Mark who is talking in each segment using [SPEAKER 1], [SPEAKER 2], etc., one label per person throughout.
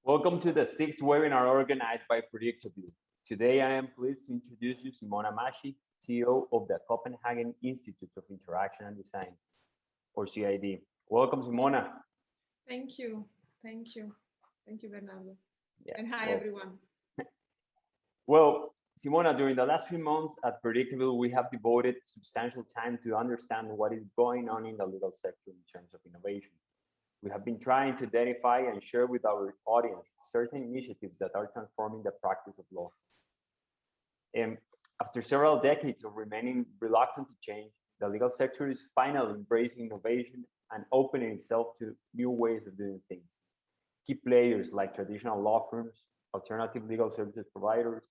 [SPEAKER 1] Welcome to the sixth webinar organized by PredictaBill. Today, I am pleased to introduce you Simona Maschi, CEO of the Copenhagen Institute of Interaction and Design, or CID. Welcome, Simona.
[SPEAKER 2] Thank you. Thank you. Thank you, Bernardo.
[SPEAKER 1] Yeah,
[SPEAKER 2] and hi, everyone.
[SPEAKER 1] Well, Simona, during the last few months at PredictaBill, we have devoted substantial time to understand what is going on in the legal sector in terms of innovation. We have been trying to identify and share with our audience certain initiatives that are transforming the practice of law. And after several decades of remaining reluctant to change, the legal sector is finally embracing innovation and opening itself to new ways of doing things. Key players like traditional law firms, alternative legal services providers,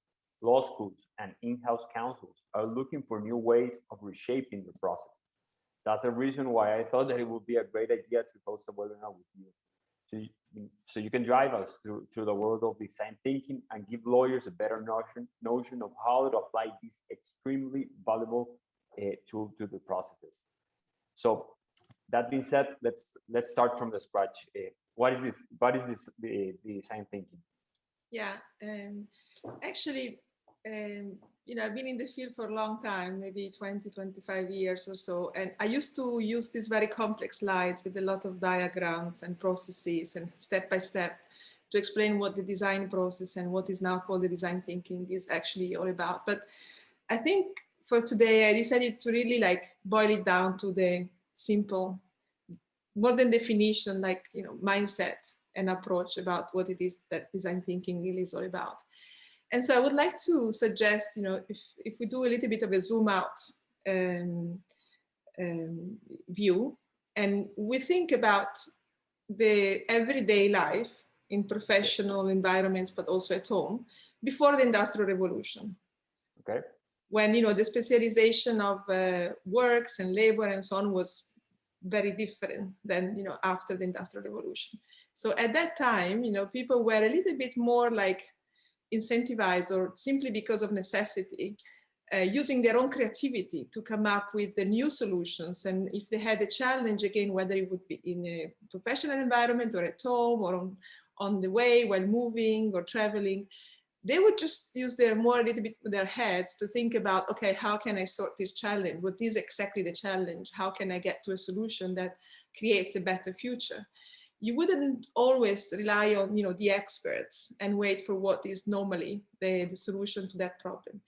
[SPEAKER 1] law schools, and in-house counsels are looking for new ways of reshaping the process. That's the reason why I thought that it would be a great idea to host a webinar with you. So you can drive us through the world of design thinking and give lawyers a better notion of how to apply this extremely valuable tool to the processes. So that being said, let's start from the scratch. What is this design thinking?
[SPEAKER 2] Yeah, actually, I've been in the field for a long time, maybe 20, 25 years or so. And I used to use these very complex slides with a lot of diagrams and processes and step-by-step to explain what the design process and what is now called the design thinking is actually all about. But I think for today, I decided to really boil it down to the simple, more than definition, mindset and approach about what it is that design thinking really is all about. And so I would like to suggest, if we do a little bit of a zoom out view, and we think about the everyday life in professional environments, but also at home, before the Industrial Revolution.
[SPEAKER 1] Okay.
[SPEAKER 2] When, the specialization of works and labor and so on was very different than, after the Industrial Revolution. So at that time, people were a little bit more incentivized, or simply because of necessity, using their own creativity to come up with the new solutions. And if they had a challenge, again, whether it would be in a professional environment or at home or on the way while moving or traveling, they would just use a little bit of their heads to think about, okay, how can I sort this challenge? What is exactly the challenge? How can I get to a solution that creates a better future? You wouldn't always rely on, the experts and wait for what is normally the solution to that problem.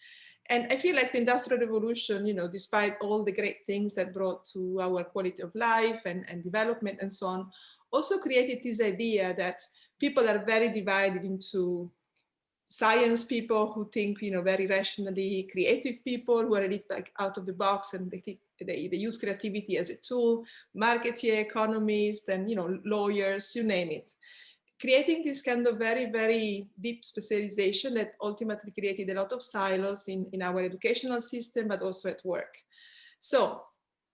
[SPEAKER 2] And I feel like the Industrial Revolution, despite all the great things that brought to our quality of life and development and so on, also created this idea that people are very divided into science people who think, very rationally, creative people who are a little out of the box and they use creativity as a tool, marketeer, economists, and lawyers, you name it. Creating this kind of very, very deep specialization that ultimately created a lot of silos in our educational system, but also at work. So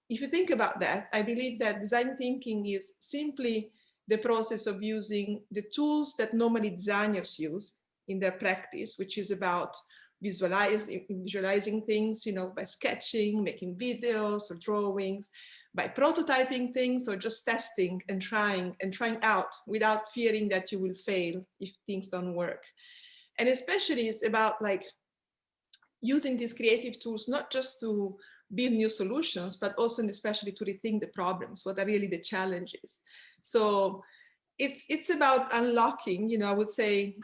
[SPEAKER 2] if you think about that, I believe that design thinking is simply the process of using the tools that normally designers use in their practice, which is about visualizing things, by sketching, making videos or drawings, by prototyping things, or just testing and trying out without fearing that you will fail if things don't work. And especially it's about using these creative tools, not just to build new solutions, but also and especially to rethink the problems, what are really the challenges. So it's about unlocking, I would say,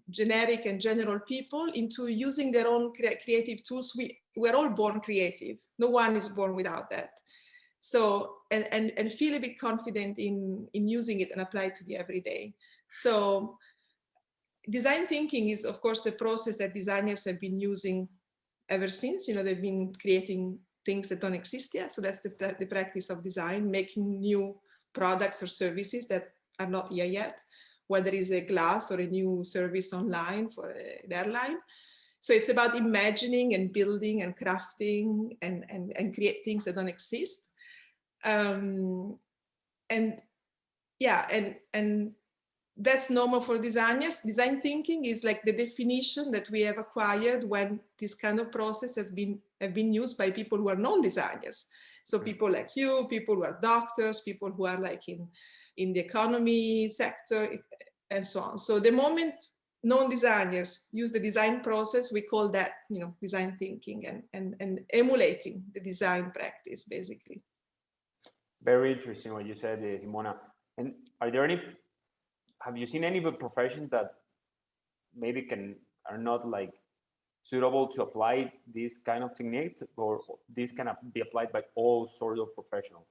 [SPEAKER 2] generic and general people into using their own creative tools. We're all born creative. No one is born without that. So, and feel a bit confident in using it and apply it to the everyday. So design thinking is, of course, the process that designers have been using ever since. They've been creating things that don't exist yet. So that's the practice of design, making new products or services that are not here yet, whether it's a glass or a new service online for an airline. So it's about imagining and building and crafting and create things that don't exist. And that's normal for designers. Design thinking is the definition that we have acquired when this kind of process have been used by people who are non-designers. So people like you, people who are doctors, people who are in the economy sector, and so on. So the moment non-designers use the design process, we call that, you know, design thinking and emulating the design practice, basically.
[SPEAKER 1] Very interesting what you said, Simona. And are there any, have you seen any of the professions that maybe are not like suitable to apply these kind of techniques, or this can be applied by all sorts of professionals?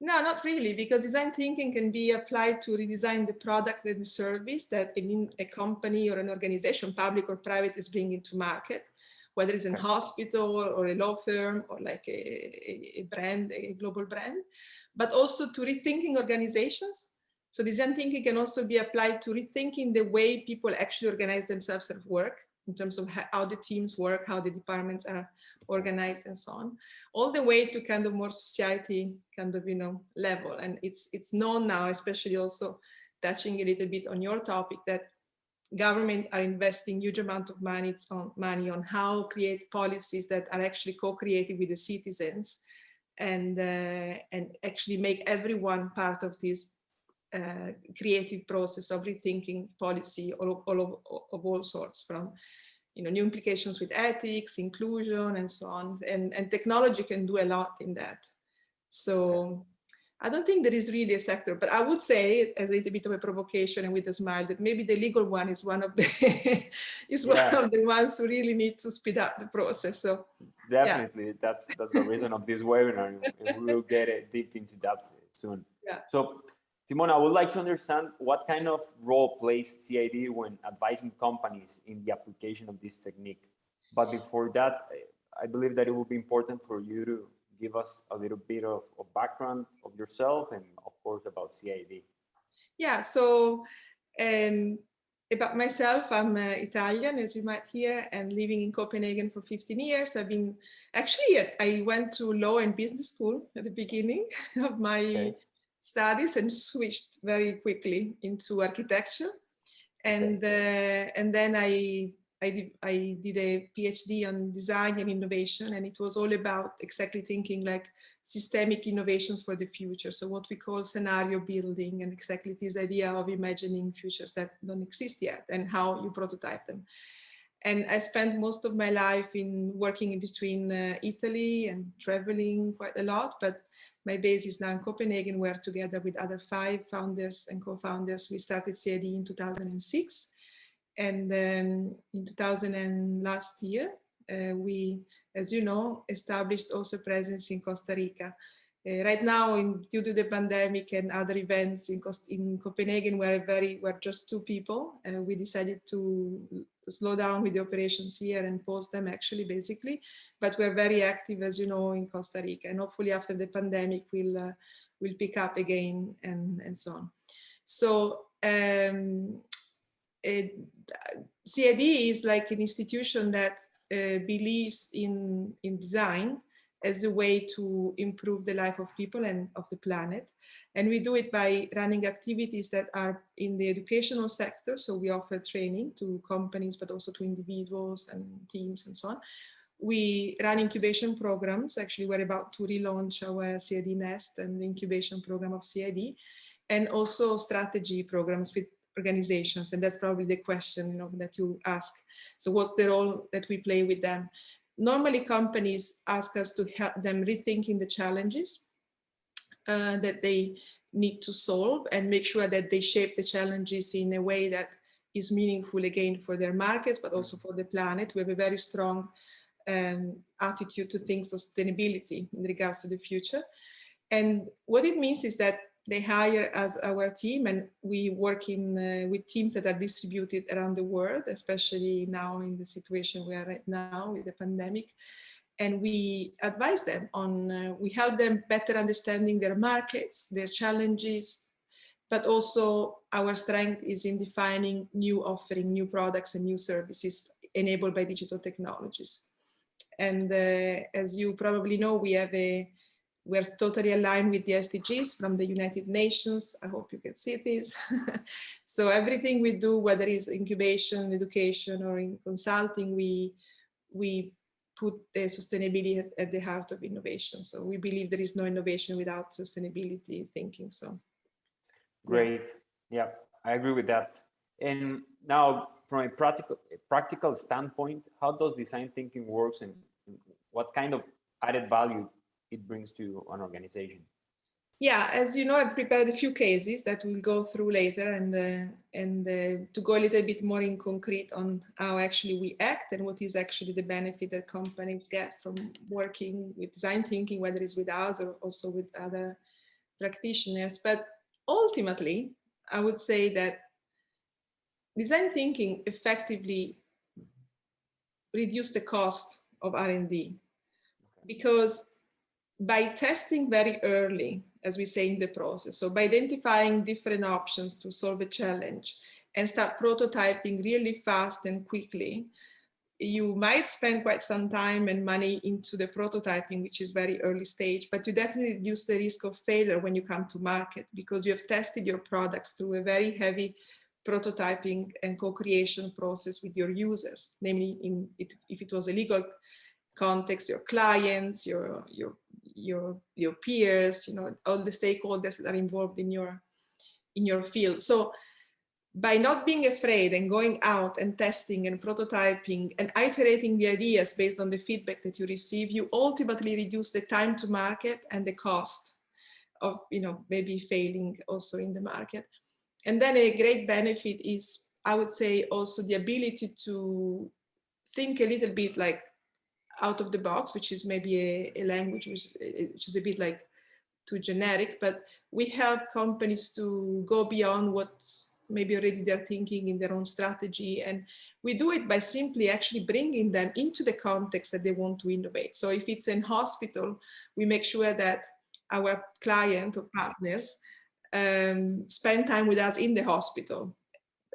[SPEAKER 2] No, not really, because design thinking can be applied to redesign the product and the service that a company or an organization, public or private, is bringing to market, whether it's a hospital or a law firm or like a brand, a global brand, but also to rethinking organizations. So design thinking can also be applied to rethinking the way people actually organize themselves at work, in terms of how the teams work, how the departments are organized, and so on, all the way to kind of more society kind of, you know, level. And it's known now, especially also touching a little bit on your topic, that government are investing huge amount of money on how create policies that are actually co-created with the citizens, and actually make everyone part of this creative process of rethinking policy of all sorts, from, you know, new implications with ethics, inclusion, and so on. And technology can do a lot in that. So I don't think there is really a sector, but I would say, as a little bit of a provocation and with a smile, that maybe the legal one is one of the one of the ones who really need to speed up the process. So
[SPEAKER 1] definitely, that's the reason of this webinar, and we will get deep into that soon. So Simona, I would like to understand what kind of role plays CID when advising companies in the application of this technique. But before that, I believe that it would be important for you to give us a little bit of background of yourself and, of course, about CID.
[SPEAKER 2] Yeah, so about myself, I'm Italian, as you might hear, and living in Copenhagen for 15 years. I went to law and business school at the beginning of my studies and switched very quickly into architecture. And then I did a PhD on design and innovation, and it was all about exactly thinking like systemic innovations for the future. So what we call scenario building, and exactly this idea of imagining futures that don't exist yet and how you prototype them. And I spent most of my life in working in between Italy and traveling quite a lot, but my base is now in Copenhagen, where together with other 5 founders and co-founders, we started CID in 2006. And in 2000 and last year, we, as you know, established also presence in Costa Rica. Right now, due to the pandemic and other events in Copenhagen, we're just 2 people. We decided to slow down with the operations here and pause them, actually, basically. But we're very active, as you know, in Costa Rica. And hopefully after the pandemic, we'll pick up again and so on. So CID is like an institution that believes in design as a way to improve the life of people and of the planet. And we do it by running activities that are in the educational sector. So we offer training to companies, but also to individuals and teams and so on. We run incubation programs. Actually, we're about to relaunch our CID Nest and the incubation program of CID, and also strategy programs with organizations. And that's probably the question, you know, that you ask. So what's the role that we play with them? Normally, companies ask us to help them rethinking the challenges that they need to solve, and make sure that they shape the challenges in a way that is meaningful, again, for their markets, but also for the planet. We have a very strong attitude to think sustainability in regards to the future. And what it means is that they hire as our team, and we work with teams that are distributed around the world, especially now in the situation we are right now with the pandemic. And we advise them on, we help them better understanding their markets, their challenges, but also our strength is in defining new offering, new products and new services enabled by digital technologies. And as you probably know, we're totally aligned with the SDGs from the United Nations. I hope you can see this. So everything we do, whether it's incubation, education, or in consulting, we put the sustainability at the heart of innovation. So we believe there is no innovation without sustainability thinking. So
[SPEAKER 1] great. Yeah, I agree with that. And now, from a practical standpoint, how does design thinking works, and what kind of added value it brings to an organization?
[SPEAKER 2] Yeah, as you know, I've prepared a few cases that we'll go through later, and to go a little bit more in concrete on how actually we act and what is actually the benefit that companies get from working with design thinking, whether it's with us or also with other practitioners. But ultimately, I would say that design thinking effectively reduce the cost of R&D, because by testing very early, as we say in the process, so by identifying different options to solve a challenge and start prototyping really fast and quickly, you might spend quite some time and money into the prototyping, which is very early stage, but you definitely reduce the risk of failure when you come to market, because you have tested your products through a very heavy prototyping and co-creation process with your users, namely if it was a legal context, your clients, your peers, you know, all the stakeholders that are involved in your field. So by not being afraid and going out and testing and prototyping and iterating the ideas based on the feedback that you receive, you ultimately reduce the time to market and the cost of, you know, maybe failing also in the market. And then a great benefit is, I would say, also the ability to think a little bit like out of the box, which is maybe a language which is a bit like too generic, but we help companies to go beyond what's maybe already they're thinking in their own strategy. And we do it by simply actually bringing them into the context that they want to innovate. So if it's in hospital, we make sure that our client or partners spend time with us in the hospital,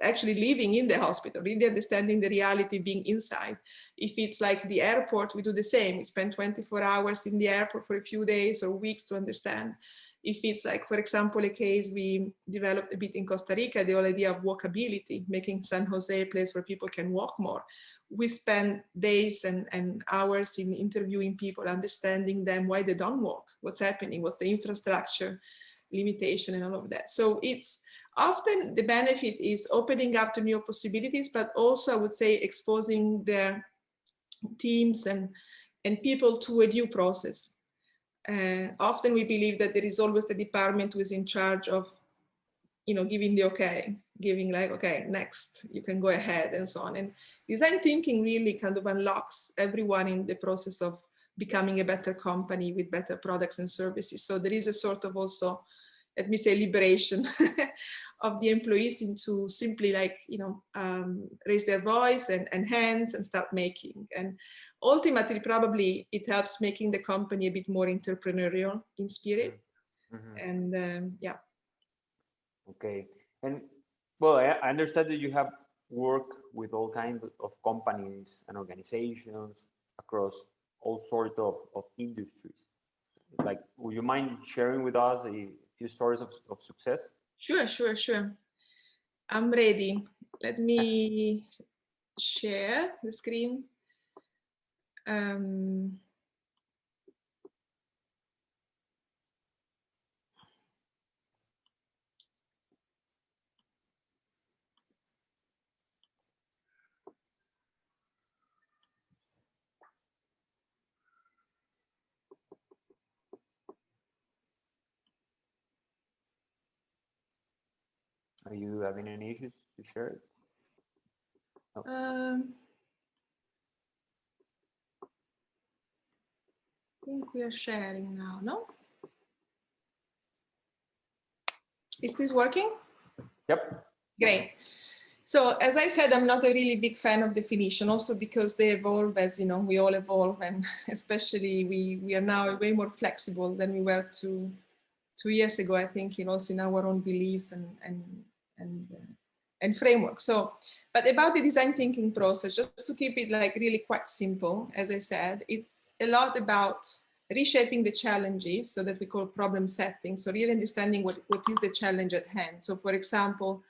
[SPEAKER 2] actually living in the hospital, really understanding the reality being inside. If it's like the airport, we do the same. We spend 24 hours in the airport for a few days or weeks to understand. If it's like, for example, a case we developed a bit in Costa Rica, the whole idea of walkability, making San Jose a place where people can walk more. We spend days and hours in interviewing people, understanding them, why they don't walk, what's happening, what's the infrastructure limitation and all of that. So it's often the benefit is opening up to new possibilities, but also I would say exposing their teams and people to a new process. Often we believe that there is always the department who is in charge of, you know, giving the okay, giving like, okay, next, you can go ahead and so on. And design thinking really kind of unlocks everyone in the process of becoming a better company with better products and services. So there is a sort of also, let me say, liberation of the employees into simply like, you know, raise their voice and hands and start making. And ultimately, probably it helps making the company a bit more entrepreneurial in spirit. Mm-hmm. And yeah.
[SPEAKER 1] Okay. And well, I understand that you have worked with all kinds of companies and organizations across all sorts of industries. Like, would you mind sharing with us a few stories of success?
[SPEAKER 2] Sure. I'm ready. Let me share the screen.
[SPEAKER 1] Are you having any issues to share it?
[SPEAKER 2] No. I think we are sharing now, no? Is this working?
[SPEAKER 1] Yep.
[SPEAKER 2] Great. So as I said, I'm not a really big fan of definition, also because they evolve, as you know, we all evolve, and especially we are now way more flexible than we were two years ago, I think, you know, also in our own beliefs and framework. So, but about the design thinking process, just to keep it like really quite simple, as I said, it's a lot about reshaping the challenges, so that we call problem setting. So really understanding what is the challenge at hand. So for example,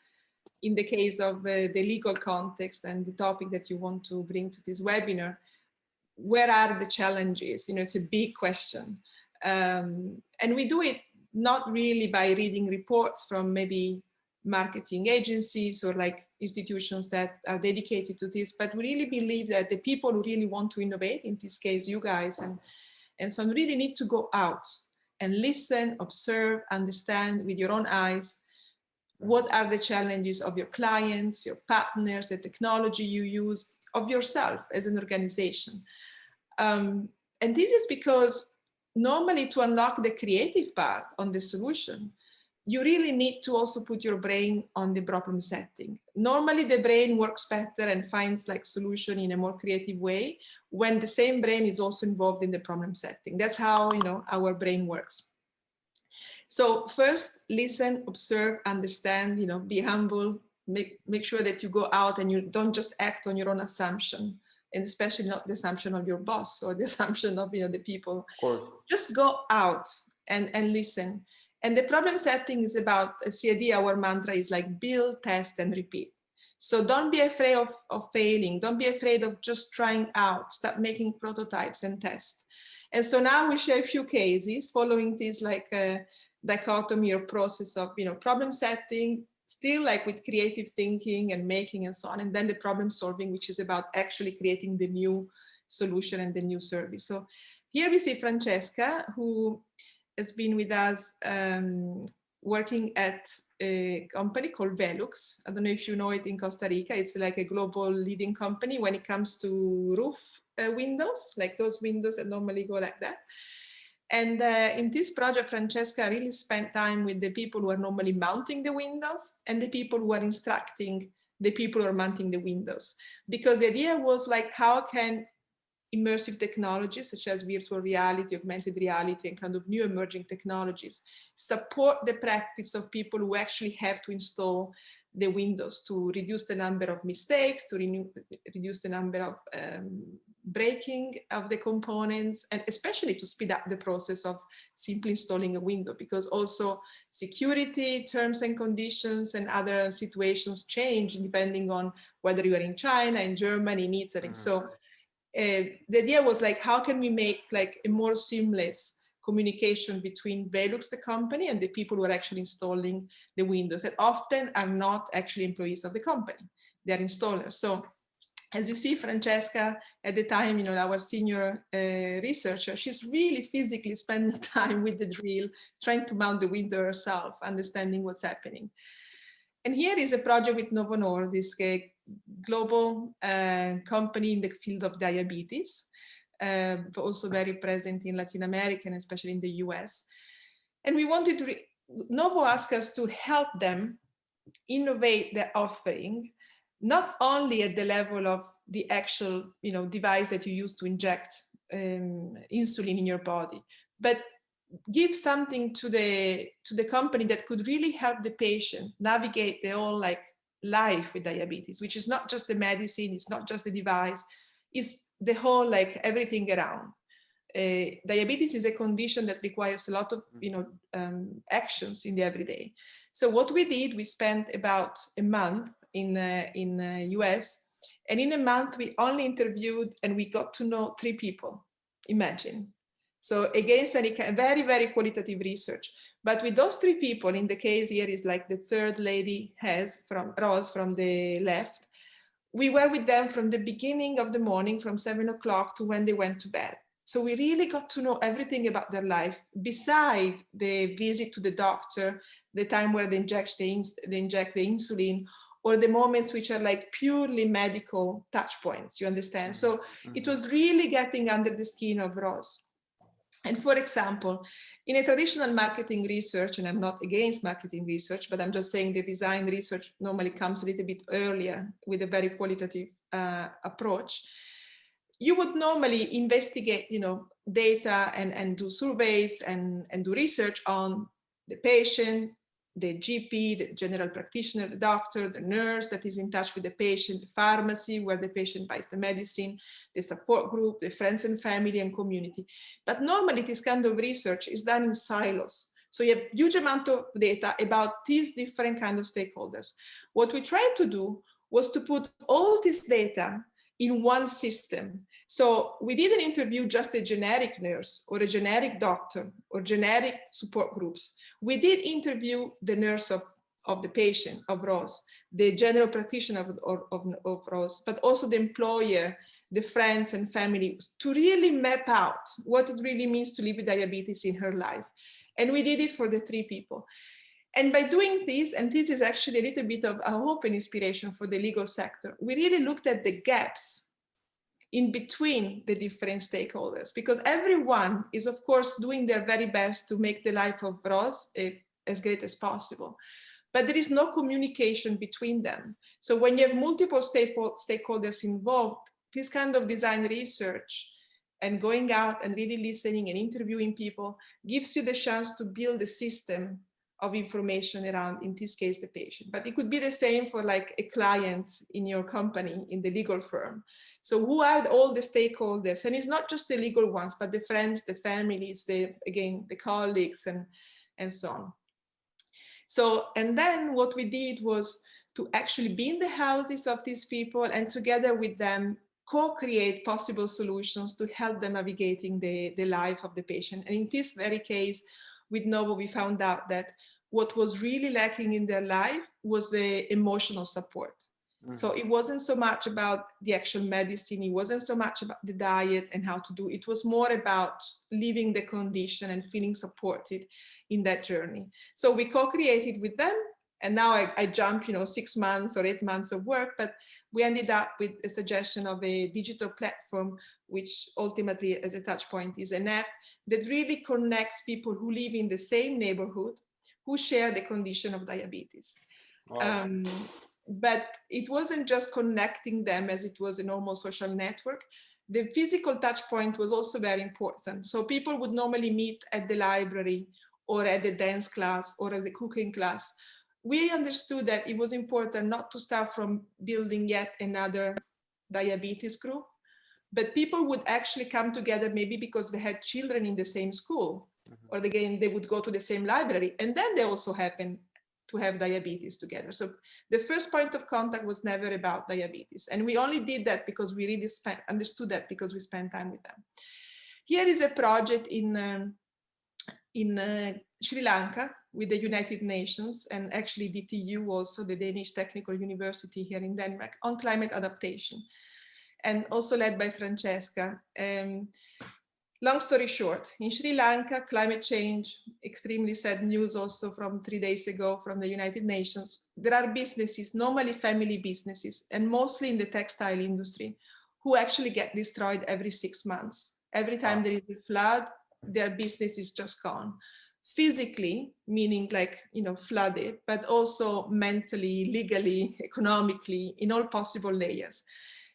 [SPEAKER 2] in the case of the legal context and the topic that you want to bring to this webinar, where are the challenges? You know, it's a big question. And we do it not really by reading reports from maybe marketing agencies or like institutions that are dedicated to this, but we really believe that the people who really want to innovate, in this case, you guys, and so on, really need to go out and listen, observe, understand with your own eyes, what are the challenges of your clients, your partners, the technology you use, of yourself as an organization. And this is because normally to unlock the creative part on the solution, you really need to also put your brain on the problem setting. Normally the brain works better and finds like solution in a more creative way when the same brain is also involved in the problem setting. That's how, you know, our brain works. So first, listen, observe, understand, you know, be humble, make sure that you go out and you don't just act on your own assumption, and especially not the assumption of your boss or the assumption of, you know, the people.
[SPEAKER 1] Of course.
[SPEAKER 2] Just go out and listen. And the problem setting is about, CID, our mantra is like build, test, and repeat. So don't be afraid of failing. Don't be afraid of just trying out. Start making prototypes and test. And so now we share a few cases following this like dichotomy or process of, you know, problem setting, still like with creative thinking and making and so on, and then the problem solving, which is about actually creating the new solution and the new service. So here we see Francesca, who has been with us working at a company called Velux. I don't know if you know it in Costa Rica. It's like a global leading company when it comes to roof windows, like those windows that normally go like that. And in this project, Francesca really spent time with the people who are normally mounting the windows and the people who are instructing the people who are mounting the windows. Because the idea was like, how can immersive technologies such as virtual reality, augmented reality, and kind of new emerging technologies support the practice of people who actually have to install the windows to reduce the number of mistakes, to reduce the number of breaking of the components, and especially to speed up the process of simply installing a window, because also security, terms and conditions, and other situations change depending on whether you are in China, in Germany, in Italy. So the idea was like, how can we make like a more seamless communication between Velux, the company, and the people who are actually installing the windows, that often are not actually employees of the company, they are installers. So as you see, Francesca, at the time, you know, our senior researcher, she's really physically spending time with the drill, trying to mount the window herself, understanding what's happening. And here is a project with Novo Nordisk, a global company in the field of diabetes, but also very present in Latin America and especially in the US. And we wanted to, Novo asked us to help them innovate their offering, not only at the level of the actual, you know, device that you use to inject insulin in your body, but give something to the company that could really help the patient navigate their whole like life with diabetes, which is not just the medicine, it's not just the device, it's the whole like everything around. Diabetes is a condition that requires a lot of, you know, actions in the everyday. So what we did, we spent about a month in US, and in a month we only interviewed and we got to know 3 people. Imagine. So against any very, very qualitative research. But with those 3 people, in the case here is like the third lady has from Rose from the left, we were with them from the beginning of the morning, from 7 o'clock to when they went to bed. So we really got to know everything about their life, beside the visit to the doctor, the time where they inject the insulin, or the moments which are like purely medical touch points, you understand? So it was really getting under the skin of Rose. And for example, in a traditional marketing research, and I'm not against marketing research, but I'm just saying the design research normally comes a little bit earlier with a very qualitative approach. You would normally investigate, you know, data and do surveys and do research on the patient, the GP, the general practitioner, the doctor, the nurse that is in touch with the patient, the pharmacy where the patient buys the medicine, the support group, the friends and family and community. But normally this kind of research is done in silos. So you have a huge amount of data about these different kind of stakeholders. What we tried to do was to put all this data in one system. So we didn't interview just a generic nurse or a generic doctor or generic support groups. We did interview the nurse of of the patient, of ROS, the general practitioner of ROS, but also the employer, the friends and family, to really map out what it really means to live with diabetes in her life. And we did it for the 3 people. And by doing this, and this is actually a little bit of a hope and inspiration for the legal sector, we really looked at the gaps in between the different stakeholders, because everyone is, of course, doing their very best to make the life of ROS as great as possible. But there is no communication between them. So when you have multiple stakeholders involved, this kind of design research and going out and really listening and interviewing people gives you the chance to build a system of information around, in this case, the patient. But it could be the same for like a client in your company, in the legal firm. So who are all the stakeholders? And it's not just the legal ones, but the friends, the families, the colleagues, and so on. So, and then what we did was to actually be in the houses of these people and together with them co-create possible solutions to help them navigating the life of the patient. And in this very case, with Novo, we found out that what was really lacking in their life was the emotional support. Mm-hmm. So it wasn't so much about the actual medicine, it wasn't so much about the diet and how to do it. It was more about living the condition and feeling supported in that journey. So we co-created with them. And now I jump, 6 months or 8 months of work, but we ended up with a suggestion of a digital platform, which ultimately as a touch point is an app that really connects people who live in the same neighborhood, who share the condition of diabetes. Wow. But it wasn't just connecting them as it was a normal social network. The physical touch point was also very important. So people would normally meet at the library or at the dance class or at the cooking class. We understood that it was important not to start from building yet another diabetes group, but people would actually come together maybe because they had children in the same school, or again, they would go to the same library, and then they also happen to have diabetes together. So the first point of contact was never about diabetes. And we only did that because we really understood that because we spent time with them. Here is a project in Sri Lanka with the United Nations and actually DTU also, the Danish Technical University here in Denmark, on climate adaptation, and also led by Francesca. Long story short, in Sri Lanka, climate change, extremely sad news also from 3 days ago from the United Nations. There are businesses, normally family businesses, and mostly in the textile industry, who actually get destroyed every 6 months. Every time there is a flood, their business is just gone. Physically, meaning like, flooded, but also mentally, legally, economically, in all possible layers.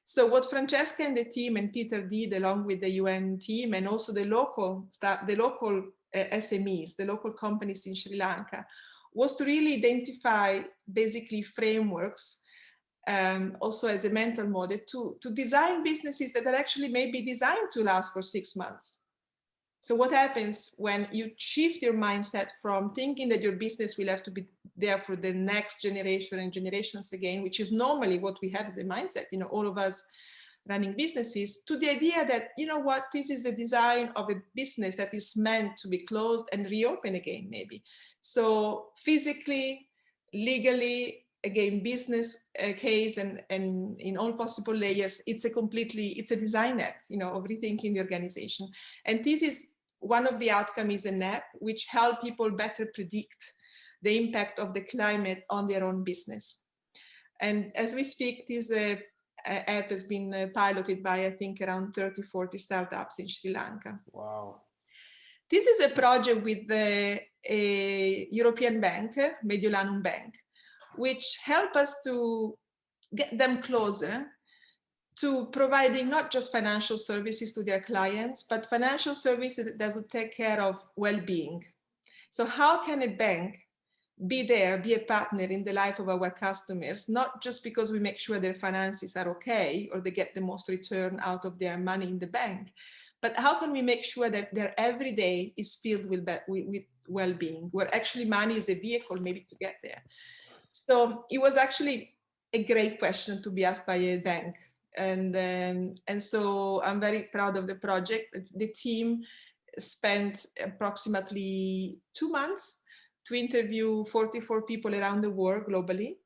[SPEAKER 2] So what Francesca and the team and Peter did along with the UN team and also the local SMEs, the local companies in Sri Lanka, was to really identify basically frameworks, also as a mental model to design businesses that are actually maybe designed to last for 6 months. So what happens when you shift your mindset from thinking that your business will have to be there for the next generation and generations again, which is normally what we have as a mindset, all of us running businesses, to the idea that, this is the design of a business that is meant to be closed and reopen again, maybe. So physically, legally, again, business case and in all possible layers, it's a design act, of rethinking the organization. And this is one of the outcomes is an app which help people better predict the impact of the climate on their own business. And as we speak, this app has been piloted by, I think, around 30, 40 startups in Sri Lanka.
[SPEAKER 1] Wow.
[SPEAKER 2] This is a project with a European bank, Mediolanum Bank, which help us to get them closer to providing not just financial services to their clients, but financial services that would take care of well-being. So how can a bank be there, be a partner in the life of our customers, not just because we make sure their finances are okay or they get the most return out of their money in the bank, but how can we make sure that their everyday is filled with well-being, where actually money is a vehicle maybe to get there. So it was actually a great question to be asked by a bank. And so I'm very proud of the project. The team spent approximately 2 months to interview 44 people around the world globally.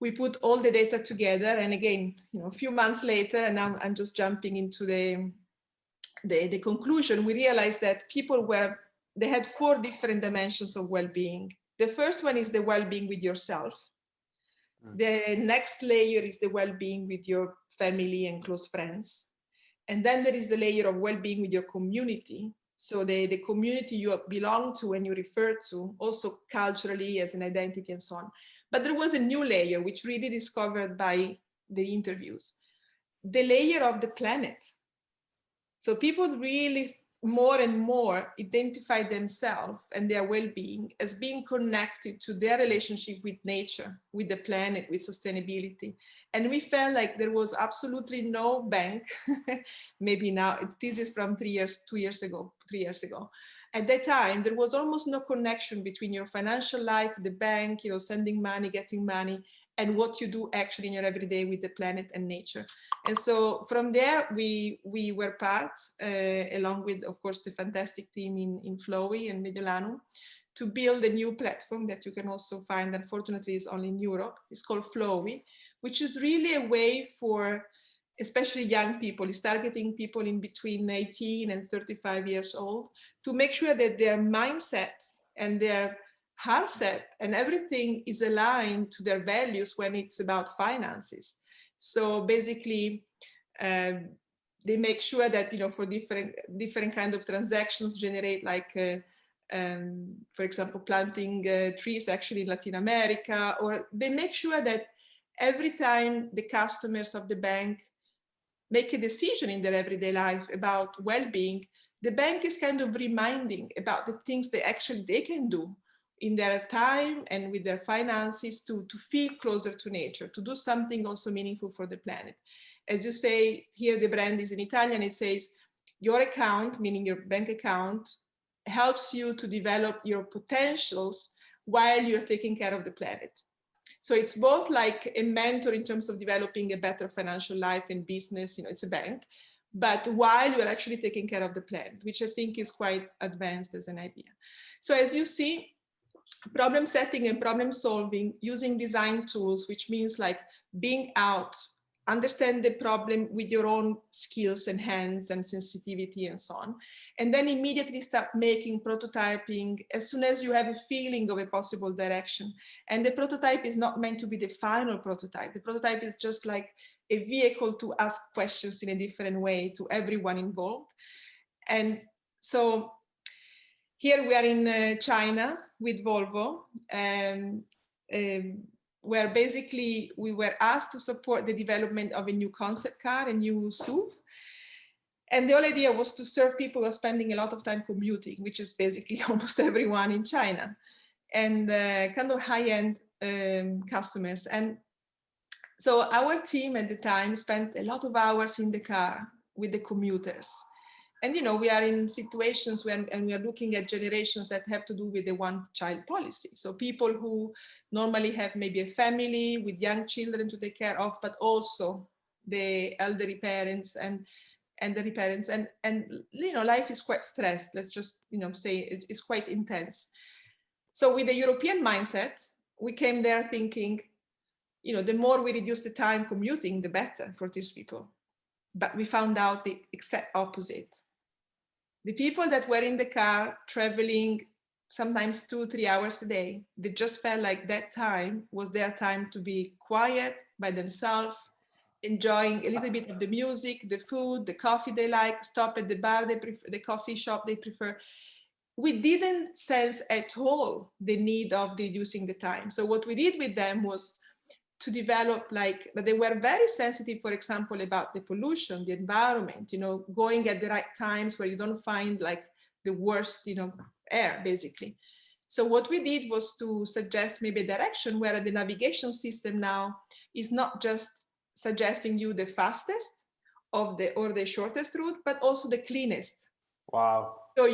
[SPEAKER 2] We put all the data together, and again, a few months later, and now I'm just jumping into the conclusion, we realized that people they had 4 different dimensions of well-being. The first one is the well-being with yourself. The next layer is the well-being with your family and close friends. And then there is the layer of well-being with your community. So the community you belong to and you refer to, also culturally as an identity and so on. But there was a new layer which really discovered by the interviews, the layer of the planet. So people really more and more identify themselves and their well-being as being connected to their relationship with nature, with the planet, with sustainability. And we felt like there was absolutely no bank, maybe now, this is from 3 years ago. At that time, there was almost no connection between your financial life, the bank, sending money, getting money, and what you do actually in your everyday with the planet and nature. And so from there, we were part, along with, of course, the fantastic team in Flowy and Mediolanum, to build a new platform that you can also find, unfortunately, is only in Europe. It's called Flowy, which is really a way for, especially young people, is targeting people in between 18 and 35 years old, to make sure that their mindset and their heart set and everything is aligned to their values when it's about finances. So basically, they make sure that, for different kind of transactions generate like, for example, planting trees actually in Latin America, or they make sure that every time the customers of the bank make a decision in their everyday life about well-being, the bank is kind of reminding about the things they can do in their time and with their finances to feel closer to nature, to do something also meaningful for the planet. As you say, here the brand is in Italian, it says, your account, meaning your bank account, helps you to develop your potentials while you're taking care of the planet. So it's both like a mentor in terms of developing a better financial life and business, it's a bank, but while you're actually taking care of the planet, which I think is quite advanced as an idea. So as you see, problem setting and problem solving using design tools, which means like being out, understand the problem with your own skills and hands and sensitivity and so on. And then immediately start making prototyping as soon as you have a feeling of a possible direction. And the prototype is not meant to be the final prototype. The prototype is just like a vehicle to ask questions in a different way to everyone involved. And so here we are in China with Volvo, where basically we were asked to support the development of a new concept car, a new SUV. And the whole idea was to serve people who are spending a lot of time commuting, which is basically almost everyone in China, and kind of high-end customers. And so our team at the time spent a lot of hours in the car with the commuters. And, we are in situations and we are looking at generations that have to do with the one-child policy. So people who normally have maybe a family with young children to take care of, but also the elderly parents and the parents. And life is quite stressed. Let's just, say it's quite intense. So with the European mindset, we came there thinking, the more we reduce the time commuting, the better for these people. But we found out the exact opposite. The people that were in the car traveling sometimes 2-3 hours a day, they just felt like that time was their time to be quiet by themselves, enjoying a little bit of the music, the food, the coffee they like, stop at the bar they prefer, the coffee shop they prefer. We didn't sense at all the need of reducing the time. So what we did with them was to develop but they were very sensitive, for example, about the pollution, the environment, going at the right times where you don't find like the worst, air, basically. So what we did was to suggest maybe a direction where the navigation system now is not just suggesting you the fastest or the shortest route, but also the cleanest.
[SPEAKER 1] Wow.
[SPEAKER 2] So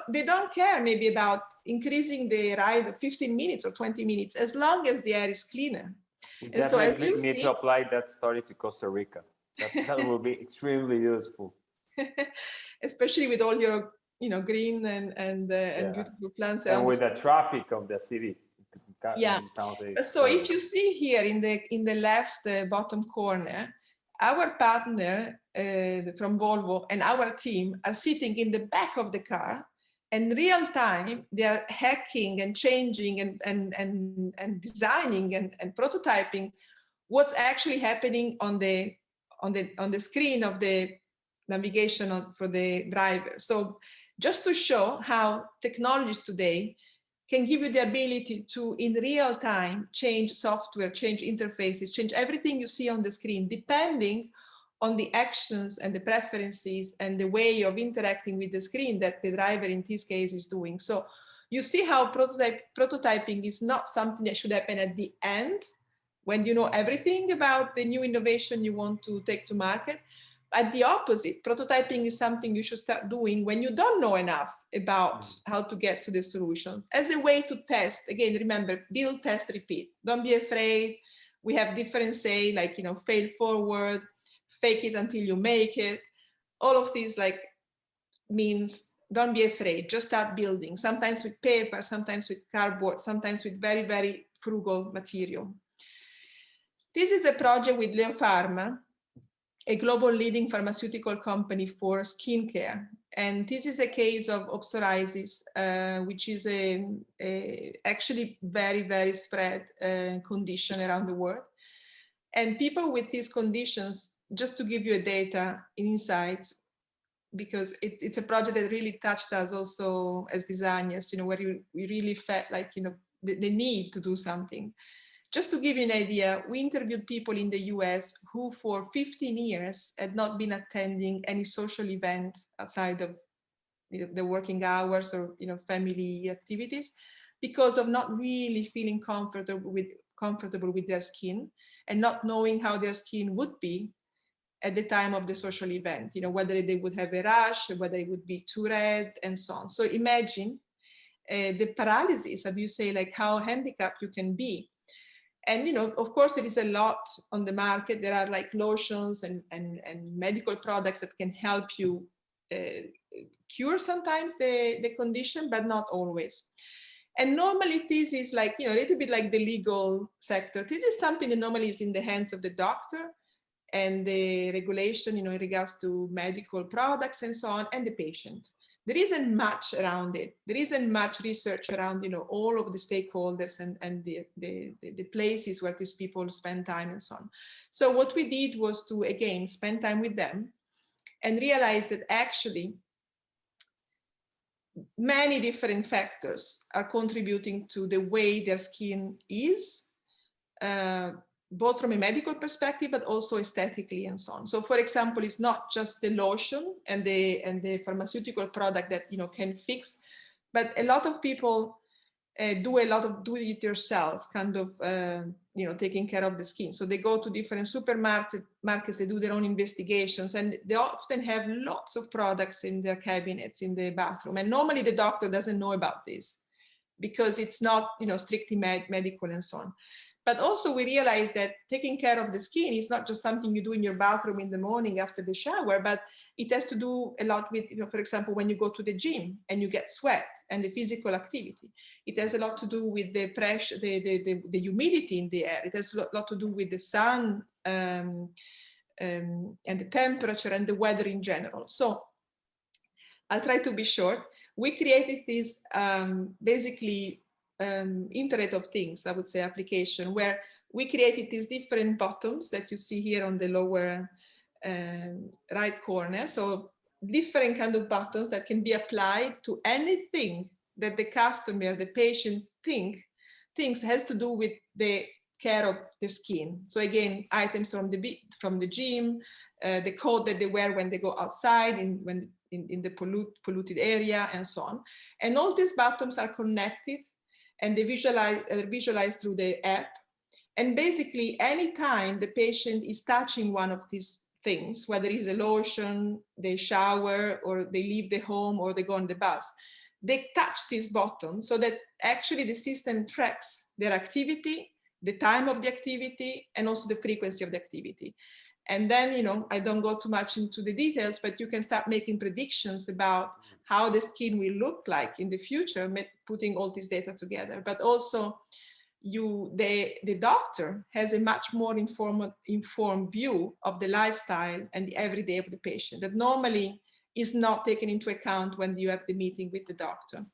[SPEAKER 2] they don't care maybe about increasing the ride of 15 minutes or 20 minutes, as long as the air is cleaner.
[SPEAKER 1] We definitely need to apply that story to Costa Rica. That will be extremely useful.
[SPEAKER 2] Especially with all your, green and beautiful plants around.
[SPEAKER 1] And with the traffic of the city.
[SPEAKER 2] Yeah. So if you see here in the left bottom corner, our partner from Volvo and our team are sitting in the back of the car, and real time they are hacking and changing and designing and prototyping what's actually happening on the screen of the navigation for the driver. So just to show how technologies today can give you the ability to, in real time, change software, change interfaces, change everything you see on the screen, depending on the actions and the preferences and the way of interacting with the screen that the driver in this case is doing. So you see how prototyping is not something that should happen at the end, when you know everything about the new innovation you want to take to market. At the opposite, prototyping is something you should start doing when you don't know enough about how to get to the solution, as a way to test. Again, remember, build, test, repeat. Don't be afraid. We have different say, like, fail forward, fake it until you make it. All of these means don't be afraid, just start building, sometimes with paper, sometimes with cardboard, sometimes with very, very frugal material. This is a project with Leo Pharma, a global leading pharmaceutical company for skincare. And this is a case of psoriasis, which is actually very, very spread condition around the world. And people with these conditions, just to give you a data insight, because it's a project that really touched us also as designers, where we really felt like, the need to do something. Just to give you an idea, we interviewed people in the US who for 15 years had not been attending any social event outside of the working hours or family activities, because of not really feeling comfortable with their skin and not knowing how their skin would be at the time of the social event, whether they would have a rash, whether it would be too red, and so on. So imagine the paralysis, as you say, like how handicapped you can be. And of course, there is a lot on the market. There are like lotions and medical products that can help you cure sometimes the condition, but not always. And normally this is like, a little bit like the legal sector. This is something that normally is in the hands of the doctor and the regulation, in regards to medical products and so on, and the patient. There isn't much around it. There isn't much research around, all of the stakeholders and the places where these people spend time and so on. So what we did was to, again, spend time with them and realize that actually many different factors are contributing to the way their skin is, both from a medical perspective, but also aesthetically and so on. So for example, it's not just the lotion and the pharmaceutical product that can fix, but a lot of people do a lot of do-it-yourself kind of taking care of the skin. So they go to different supermarkets, they do their own investigations, and they often have lots of products in their cabinets in the bathroom. And normally the doctor doesn't know about this because it's not strictly medical and so on. But also we realize that taking care of the skin is not just something you do in your bathroom in the morning after the shower, but it has to do a lot with, for example, when you go to the gym and you get sweat and the physical activity. It has a lot to do with the pressure, the humidity in the air. It has a lot to do with the sun and the temperature and the weather in general. So I'll try to be short. We created this basically Internet of Things, I would say, application, where we created these different buttons that you see here on the lower right corner. So different kind of buttons that can be applied to anything that the customer, the patient thinks has to do with the care of the skin. So again, items from the gym, the coat that they wear when they go outside, in the polluted area, and so on. And all these buttons are connected, and they visualize through the app. And basically, anytime the patient is touching one of these things, whether it's a lotion, they shower, or they leave the home, or they go on the bus, they touch this button so that actually the system tracks their activity, the time of the activity, and also the frequency of the activity. And then, you know, I don't go too much into the details, but you can start making predictions about how the skin will look like in the future, putting all this data together. But also, the doctor has a much more informed view of the lifestyle and the everyday of the patient that normally is not taken into account when you have the meeting with the doctor.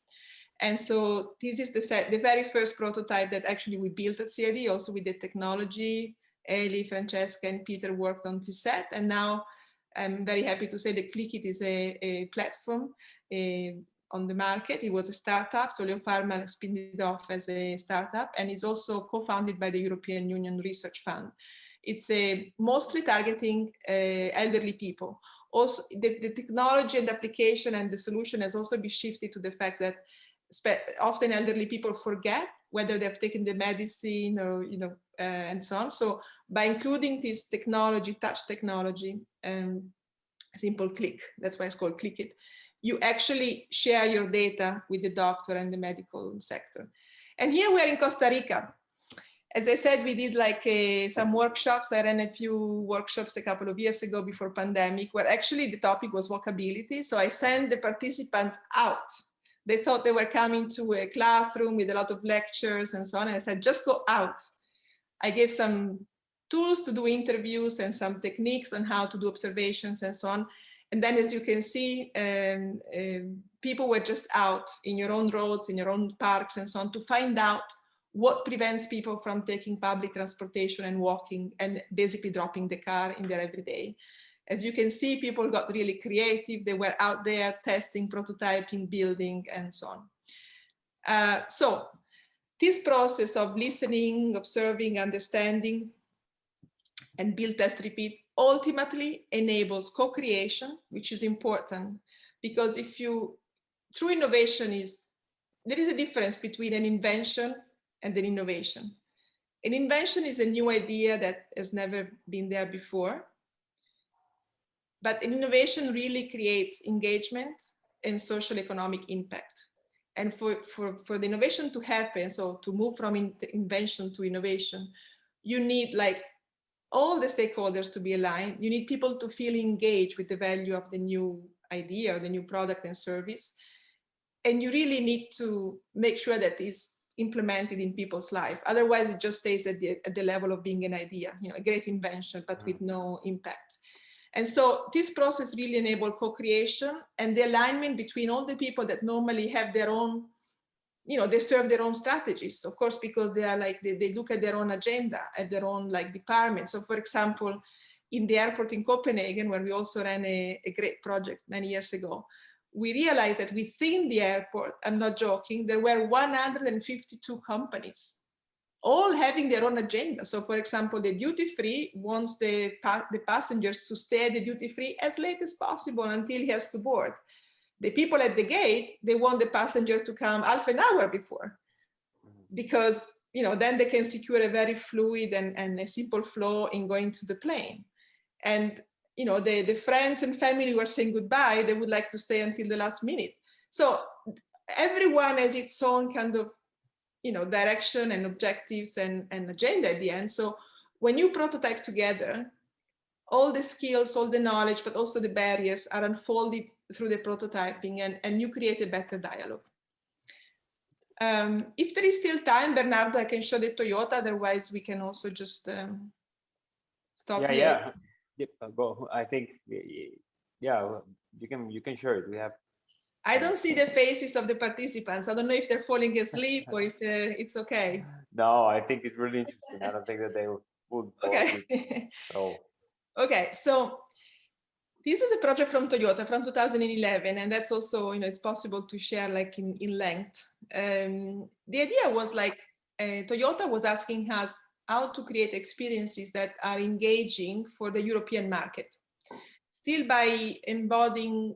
[SPEAKER 2] And so this is the very first prototype that actually we built at CID, also with the technology. Eli, Francesca, and Peter worked on this set, and now I'm very happy to say that ClickIt is a platform on the market. It was a startup, so Leo Pharma spun it off as a startup, and it's also co-founded by the European Union Research Fund. It's mostly targeting elderly people. Also, the technology and application and the solution has also been shifted to the fact that often elderly people forget whether they've taken the medicine or, you know, and so on. So by including this technology, touch technology, simple click, that's why it's called ClickIt, you actually share your data with the doctor and the medical sector. And here we are in Costa Rica. As I said, we did like some workshops. I ran a few workshops a couple of years ago before pandemic, where actually the topic was walkability. So I sent the participants out. They thought they were coming to a classroom with a lot of lectures and so on. And I said, just go out. I gave some tools to do interviews and some techniques on how to do observations and so on. And then, as you can see, people were just out in your own roads, in your own parks and so on, to find out what prevents people from taking public transportation and walking and basically dropping the car in their everyday. As you can see, people got really creative. They were out there testing, prototyping, building, and so on. So this process of listening, observing, understanding, and build, test, repeat ultimately enables co-creation, which is important, because if you, through innovation there is a difference between an invention and an innovation. An invention is a new idea that has never been there before. But an innovation really creates engagement and social economic impact. And for the innovation to happen, so to move from invention to innovation, you need like all the stakeholders to be aligned. You need people to feel engaged with the value of the new idea or the new product and service. And you really need to make sure that it's implemented in people's life. Otherwise, it just stays at the level of being an idea, you know, a great invention, but with no impact. And so this process really enabled co-creation and the alignment between all the people that normally have their own, you know, they serve their own strategies, of course, because they are like, they look at their own agenda, at their own like department. So for example, in the airport in Copenhagen, where we also ran a great project many years ago, we realized that within the airport, I'm not joking, there were 152 companies, all having their own agenda. So for example, the duty-free wants the passengers to stay at the duty-free as late as possible until he has to board. The people at the gate, they want the passenger to come half an hour before, because, you know, then they can secure a very fluid and a simple flow in going to the plane. And, you know, the friends and family who are saying goodbye, they would like to stay until the last minute. So everyone has its own kind of, you know, direction and objectives and agenda at the end. So when you prototype together, all the skills, all the knowledge, but also the barriers are unfolded through the prototyping, and you create a better dialogue. If there is still time, Bernardo, I can show the Toyota. Otherwise, we can also just stop here.
[SPEAKER 1] Yeah, go. I think, yeah, you can share it. We have.
[SPEAKER 2] I don't see the faces of the participants. I don't know if they're falling asleep or if it's okay.
[SPEAKER 1] No, I think it's really interesting. I don't think that they would fall asleep. So.
[SPEAKER 2] Okay, so this is a project from Toyota from 2011, and that's also, you know, it's possible to share like in length. The idea was like Toyota was asking us how to create experiences that are engaging for the European market, still by embodying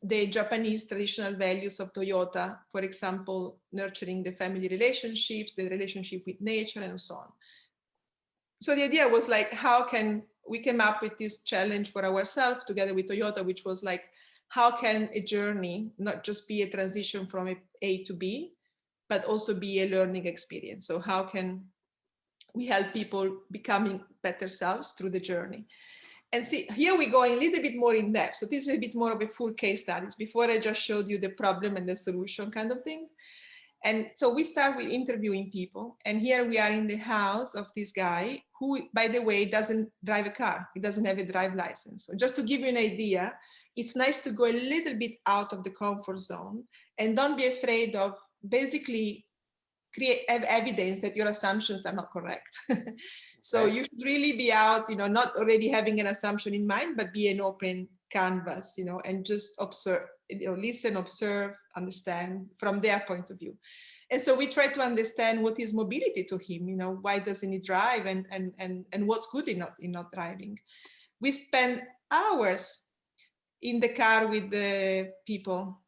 [SPEAKER 2] the Japanese traditional values of Toyota, for example, nurturing the family relationships, the relationship with nature, and so on. So the idea was like, how can we came up with this challenge for ourselves together with Toyota, which was like, how can a journey not just be a transition from A to B, but also be a learning experience? So how can We help people becoming better selves through the journey. And see, here we go a little bit more in depth. So this is a bit more of a full case studies. Before I just showed you the problem and the solution kind of thing. And so we start with interviewing people. And here we are in the house of this guy who, by the way, doesn't drive a car. He doesn't have a drive license. So just to give you an idea, it's nice to go a little bit out of the comfort zone and don't be afraid of basically have evidence that your assumptions are not correct. So you should really be out, you know, not already having an assumption in mind, but be an open canvas, you know, and just observe, you know, listen, observe, understand from their point of view. And so we try to understand what is mobility to him, you know, why doesn't he drive, and what's good in not driving. We spend hours in the car with the people.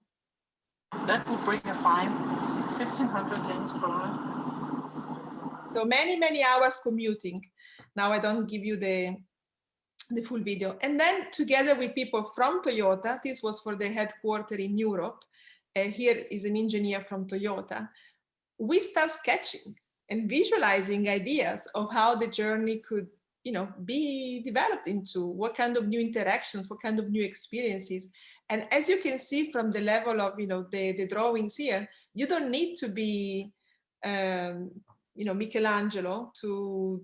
[SPEAKER 3] That would bring a fine, 1,500 Danish kroner.
[SPEAKER 2] So many hours commuting. Now I don't give you the full video. And then together with people from Toyota, this was for the headquarters in Europe. Here is an engineer from Toyota. We start sketching and visualizing ideas of how the journey could, you know, be developed into, what kind of new interactions, what kind of new experiences. And as you can see from the level of, you know, the drawings here, you don't need to be, you know, Michelangelo to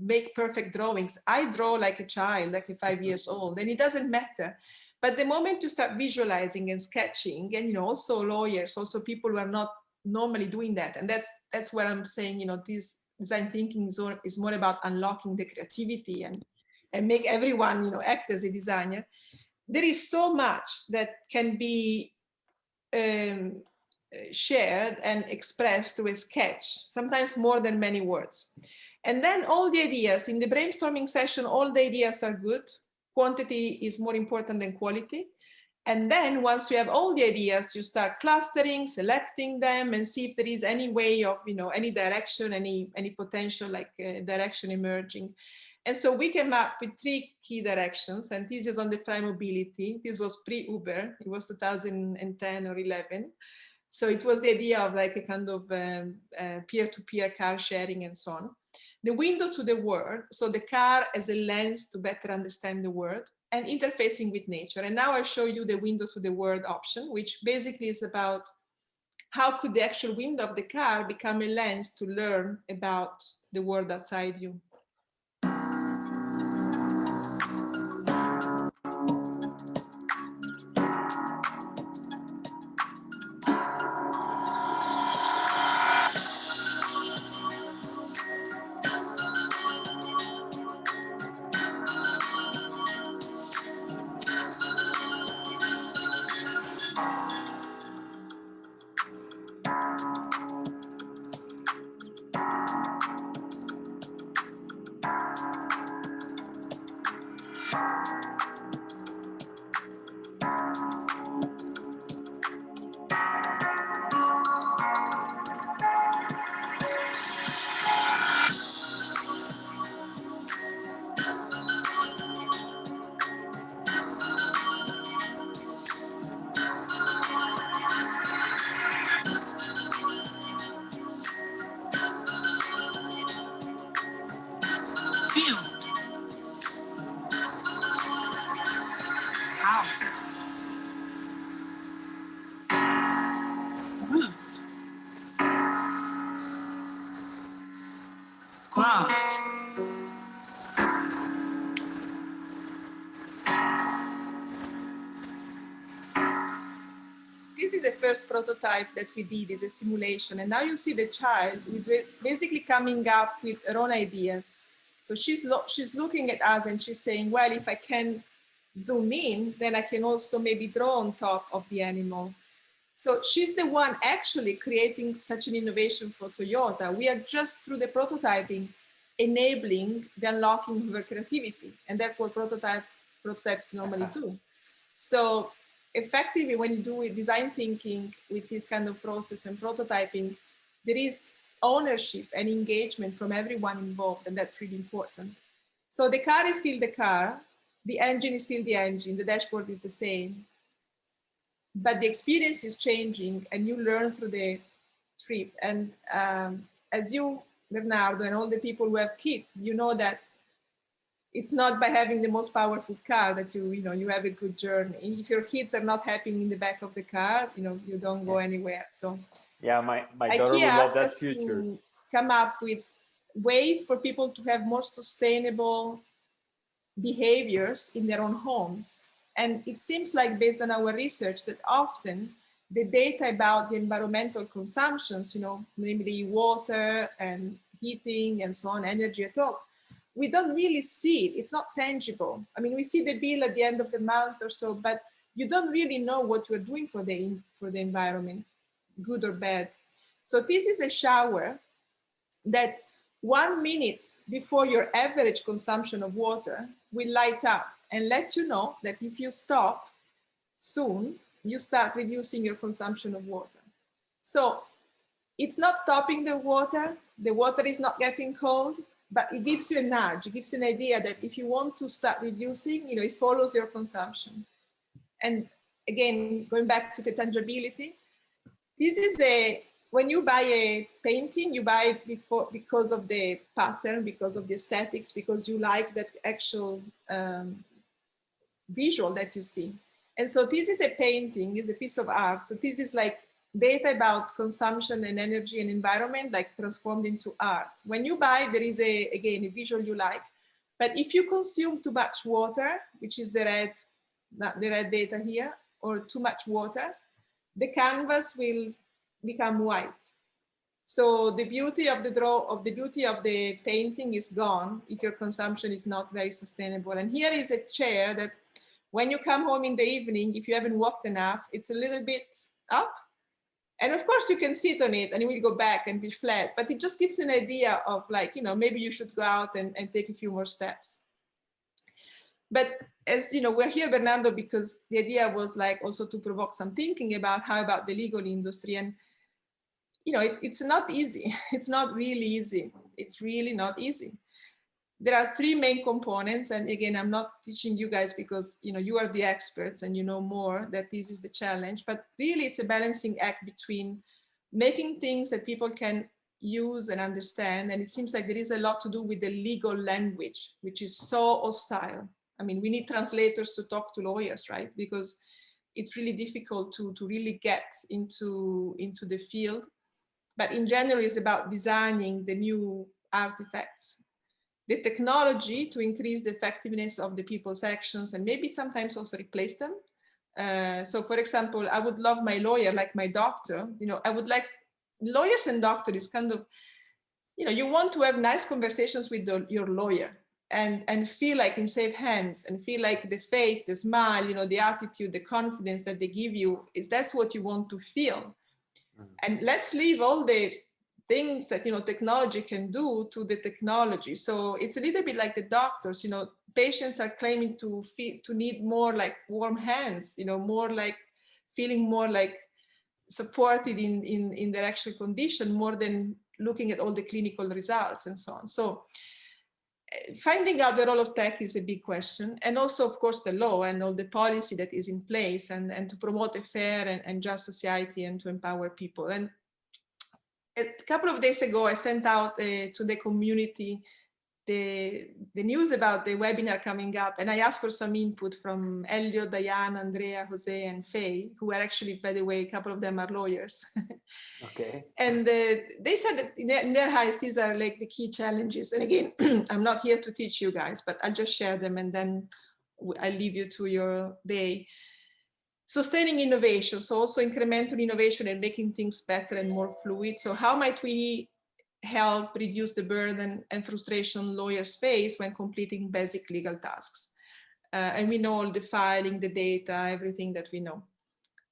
[SPEAKER 2] make perfect drawings. I draw like a child, like a 5 years old, and it doesn't matter. But the moment you start visualizing and sketching, and, you know, also lawyers, also people who are not normally doing that. And that's where I'm saying, you know, this design thinking is more about unlocking the creativity and make everyone, you know, act as a designer. There is so much that can be shared and expressed through a sketch, sometimes more than many words. And then all the ideas in the brainstorming session, all the ideas are good. Quantity is more important than quality. And then once you have all the ideas, you start clustering, selecting them, and see if there is any way of, you know, any direction, any potential like direction emerging. And so we came up with 3 key directions, and this is on the fly mobility. This was pre-Uber. It was 2010 or 11. So it was the idea of like a kind of peer-to-peer car sharing and so on. The window to the world, so the car as a lens to better understand the world, and interfacing with nature. And now I'll show you the window to the world option, which basically is about how could the actual window of the car become a lens to learn about the world outside you.
[SPEAKER 3] Grass.
[SPEAKER 2] This is the first prototype that we did in the simulation. And now you see the child is basically coming up with her own ideas. So she's looking at us and she's saying, well, if I can zoom in, then I can also maybe draw on top of the animal. So she's the one actually creating such an innovation for Toyota. We are just through the prototyping enabling the unlocking of her creativity. And that's what prototypes normally do. So effectively, when you do design thinking with this kind of process and prototyping, there is ownership and engagement from everyone involved, and that's really important. So the car is still the car, the engine is still the engine, the dashboard is the same, but the experience is changing and you learn through the trip. And as you Bernardo and all the people who have kids, you know that it's not by having the most powerful car that you have a good journey. If your kids are not happy in the back of the car, you don't go anywhere. So
[SPEAKER 1] yeah, my daughter would love that future.
[SPEAKER 2] To come up with ways for people to have more sustainable behaviors in their own homes. And it seems like, based on our research, that often the data about the environmental consumptions, namely water and heating and so on, energy at all, we don't really see it. It's not tangible. I mean, we see the bill at the end of the month or so, but you don't really know what you're doing for the environment, good or bad. So this is a shower that 1 minute before your average consumption of water will light up and let you know that if you stop soon, you start reducing your consumption of water. So it's not stopping the water is not getting cold, but it gives you a nudge, it gives you an idea that if you want to start reducing, it follows your consumption. And again, going back to the tangibility, this is when you buy a painting, you buy it because of the pattern, because of the aesthetics, because you like that actual visual that you see. And so this is a painting, is a piece of art. So this is like data about consumption and energy and environment, like transformed into art. When you buy, there is again, a visual you like. But if you consume too much water, which is the red data here, or too much water, the canvas will become white. So the beauty of the painting is gone if your consumption is not very sustainable. And here is a chair that when you come home in the evening, if you haven't walked enough, it's a little bit up. And of course you can sit on it and it will go back and be flat, but it just gives an idea of maybe you should go out and take a few more steps. But as we're here, Bernardo, because the idea was also to provoke some thinking about how about the legal industry. And it's not easy. It's not really easy. It's really not easy. There are 3 main components. And again, I'm not teaching you guys because, you are the experts and you know more that this is the challenge, but really it's a balancing act between making things that people can use and understand. And it seems like there is a lot to do with the legal language, which is so hostile. I mean, we need translators to talk to lawyers, right? Because it's really difficult to really get into the field. But in general, it's about designing the new artifacts, the technology to increase the effectiveness of the people's actions and maybe sometimes also replace them. So for example, I would love my lawyer, like my doctor, I would like lawyers and doctors kind of, you want to have nice conversations with your lawyer and feel like in safe hands and feel like the face, the smile, the attitude, the confidence that they give you that's what you want to feel. And let's leave all the things that technology can do to the technology. So it's a little bit like the doctors. Patients are claiming to need more like warm hands. More like feeling more like supported in their actual condition, more than looking at all the clinical results and so on. So finding out the role of tech is a big question, and also of course the law and all the policy that is in place, and to promote a fair and just society and to empower people. And a couple of days ago I sent out to the community the news about the webinar coming up, and I asked for some input from Elio, Diane, Andrea, Jose, and Faye, who are actually, by the way, a couple of them are lawyers. Okay. And they said that in their eyes, these are like the key challenges. And again, I'm not here to teach you guys, but I'll just share them and then I'll leave you to your day. Sustaining innovation, so also incremental innovation and making things better and more fluid. So how might we help reduce the burden and frustration lawyers face when completing basic legal tasks? And we know all the filing, the data, everything that we know.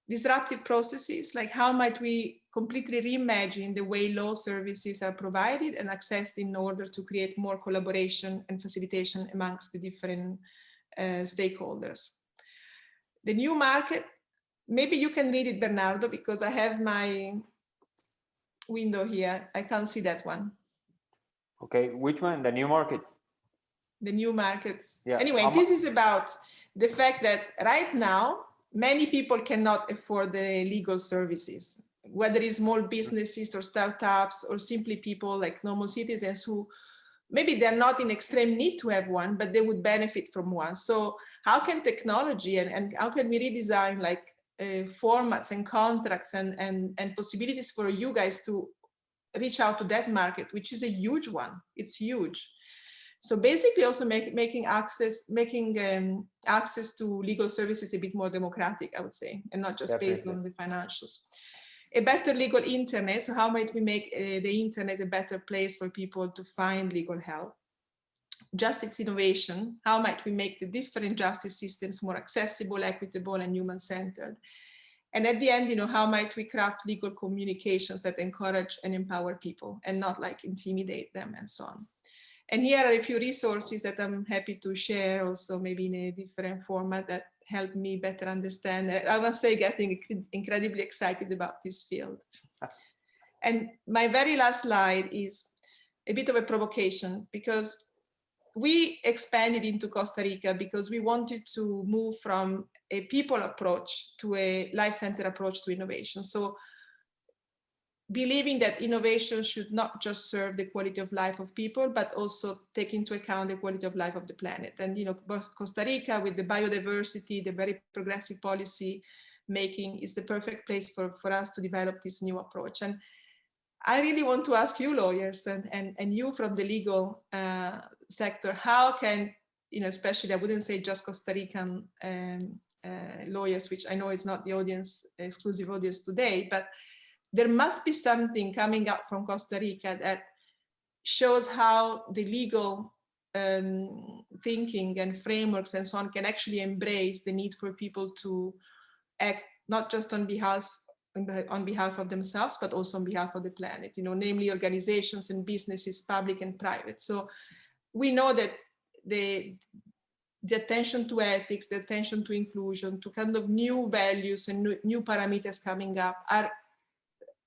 [SPEAKER 2] Disruptive processes, like how might we completely reimagine the way law services are provided and accessed in order to create more collaboration and facilitation amongst the different stakeholders. The new market, maybe you can read it, Bernardo, because I have my window here. I can't see that one. Okay, which one? The new markets? The new markets. Yeah. Anyway, this is about the fact that right now, many people cannot afford the legal services. whether it's small businesses or startups or simply people like normal citizens who maybe they're not in extreme need to have one, but they would benefit from one. So how can technology and how can we redesign like formats and contracts and possibilities for you guys to reach out to that market, which is a huge one. It's huge. So basically also making access to legal services a bit more democratic, I would say, and not just based on the financials. A better legal internet. So how might we make the internet a better place for people to find legal help? Justice innovation. How might we make the different justice systems more accessible, equitable, and human-centered? And at the end, you know, how might we craft legal communications that encourage and empower people and not like intimidate them and so on? And here are a few resources that I'm happy to share also, maybe in a different format, that help me better understand. I must say, getting incredibly excited about this field. And my very last slide is a bit of a provocation, because we expanded into Costa Rica because we wanted to move from a people approach to a life-centered approach to innovation. So believing that innovation should not just serve the quality of life of people, but also take into account the quality of life of the planet. And, you know, Costa Rica, with the biodiversity, the very progressive policy making, is the perfect place for us to develop this new approach. And I really want to ask you lawyers and you from the legal sector, how can, you know, especially, I wouldn't say just Costa Rican lawyers, which I know is not the audience, exclusive audience today, but there must be something coming up from Costa Rica that shows how the legal thinking and frameworks and so on can actually embrace the need for people to act not just on behalf of themselves, but also on behalf of the planet, you know, namely organizations and businesses, public and private. So we know that the attention to ethics, the attention to inclusion, to kind of new values and new parameters coming up are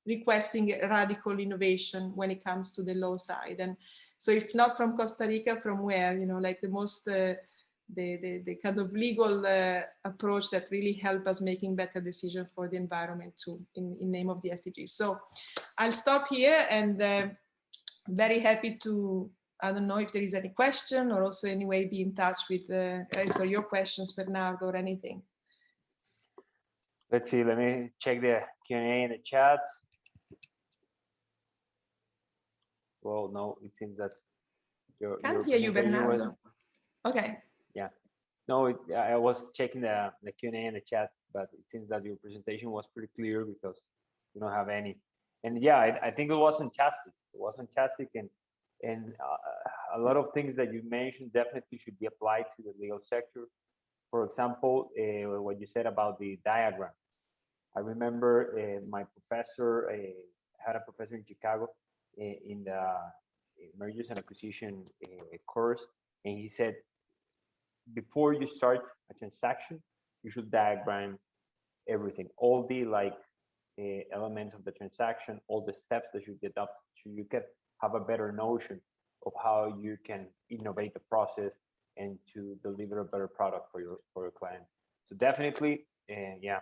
[SPEAKER 2] requesting radical innovation when it comes to the law side. And so if not from Costa Rica, from where, you know, like the most, the kind of legal approach that really help us making better decisions for the environment too, in name of the SDGs. So I'll stop here, and very happy to, I don't know if there is any question, or also anyway be in touch with answer your questions, Bernardo, or anything.
[SPEAKER 1] Let's see, let me check the Q&A in the chat. Well, no, it seems that
[SPEAKER 2] Can't hear you, Bernardo. Okay.
[SPEAKER 1] Yeah. No, I was checking the Q&A in the chat, but it seems that your presentation was pretty clear because you don't have any. And yeah, I think it was fantastic. It was fantastic, and a lot of things that you mentioned definitely should be applied to the legal sector. For example, what you said about the diagram. I remember my professor, had a professor in Chicago in the mergers and acquisition course, and he said, before you start a transaction, you should diagram everything, all the elements of the transaction, all the steps that should get up, so you can have a better notion of how you can innovate the process and to deliver a better product for your client. So definitely, yeah,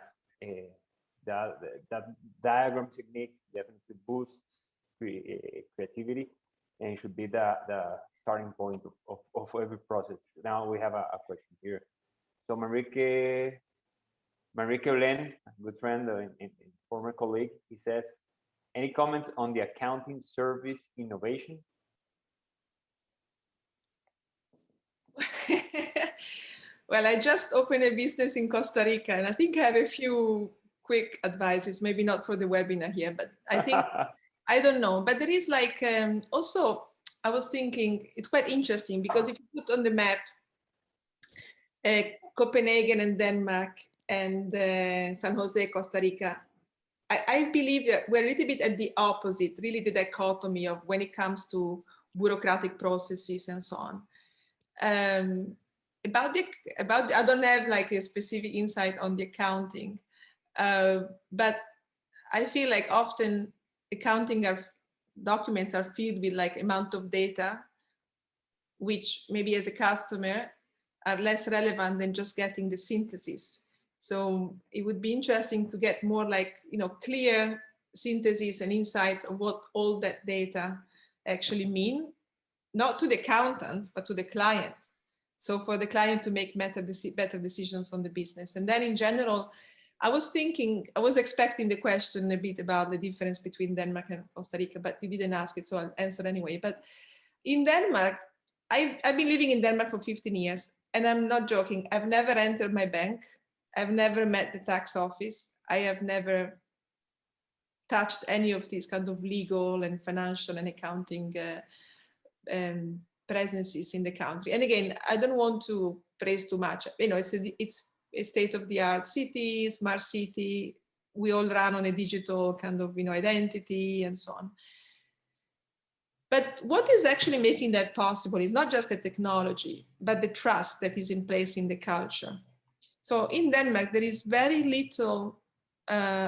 [SPEAKER 1] that diagram technique definitely boosts creativity, and it should be the starting point of every process. Now we have a question here. So Manrique Olen, a good friend and former colleague, he says, any comments on the accounting service innovation?
[SPEAKER 2] Well, I just opened a business in Costa Rica, and I think I have a few quick advices, maybe not for the webinar here, but I think, I don't know, but there is like, also, I was thinking, it's quite interesting because if you put on the map, Copenhagen and Denmark and San Jose, Costa Rica, I believe that we're a little bit at the opposite, really the dichotomy of when it comes to bureaucratic processes and so on. About I don't have like a specific insight on the accounting, but I feel like often accounting documents are filled with like amount of data, which maybe as a customer are less relevant than just getting the synthesis. So it would be interesting to get more like, you know, clear synthesis and insights of what all that data actually mean, not to the accountant, but to the client. So for the client to make better decisions on the business. And then in general, I was expecting the question a bit about the difference between Denmark and Costa Rica, but you didn't ask it, so I'll answer anyway. But in Denmark, I've been living in Denmark for 15 years, and I'm not joking. I've never entered my bank. I've never met the tax office. I have never touched any of these kind of legal and financial and accounting presences in the country. And again, I don't want to praise too much. You know, it's a state-of-the-art city, smart city. We all run on a digital kind of, identity and so on. But what is actually making that possible is not just the technology, but the trust that is in place in the culture. So in Denmark, there is very little,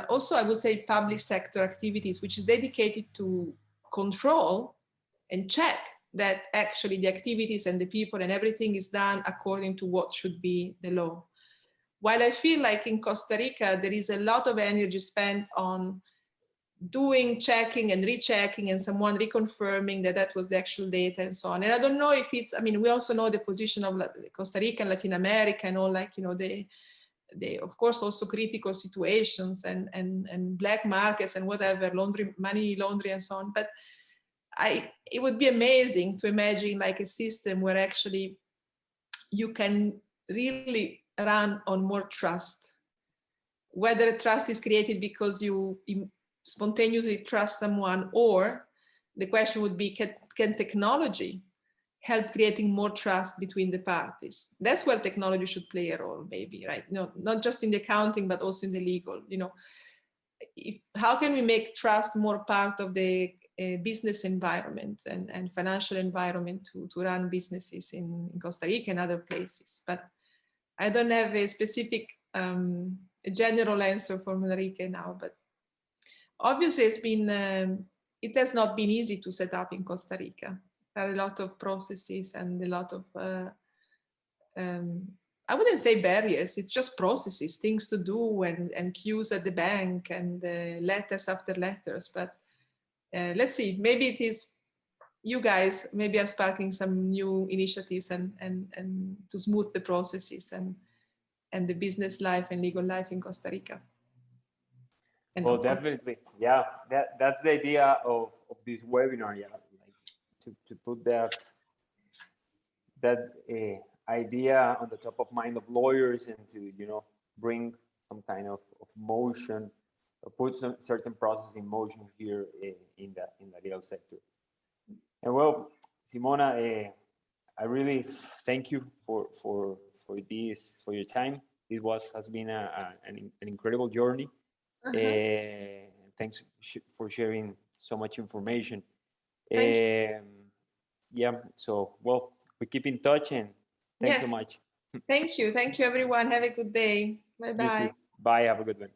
[SPEAKER 2] also I would say public sector activities, which is dedicated to control and check that actually the activities and the people and everything is done according to what should be the law. While I feel like in Costa Rica, there is a lot of energy spent on doing checking and rechecking and someone reconfirming that that was the actual data and so on. And I don't know if it's, I mean, we also know the position of Costa Rica and Latin America and all, like, they of course also critical situations and black markets and whatever, money laundering and so on. But it would be amazing to imagine like a system where actually you can really run on more trust. Whether trust is created because you spontaneously trust someone, or the question would be, can technology help creating more trust between the parties? That's where technology should play a role, maybe, right? Not just in the accounting, but also in the legal. How can we make trust more part of the business environment and financial environment to run businesses in Costa Rica and other places? But I don't have a specific a general answer for Rica now, but obviously it has not been easy to set up in Costa Rica. There are a lot of processes and a lot of, I wouldn't say barriers, it's just processes, things to do and queues at the bank and letters after letters. But let's see, maybe it is you guys maybe are sparking some new initiatives and to smooth the processes and the business life and legal life in Costa Rica.
[SPEAKER 1] Well, definitely, yeah. That's the idea of this webinar, yeah. Like to put that idea on the top of mind of lawyers and to bring some kind of motion, or put some certain process in motion here in the legal sector. And well, Simona, I really thank you for your time. It has been an incredible journey. Thanks for sharing so much information. Yeah, so well, we keep in touch, and thanks so much.
[SPEAKER 2] Thank you everyone. Have a good day. Bye bye.
[SPEAKER 1] You too. Bye, have a good one.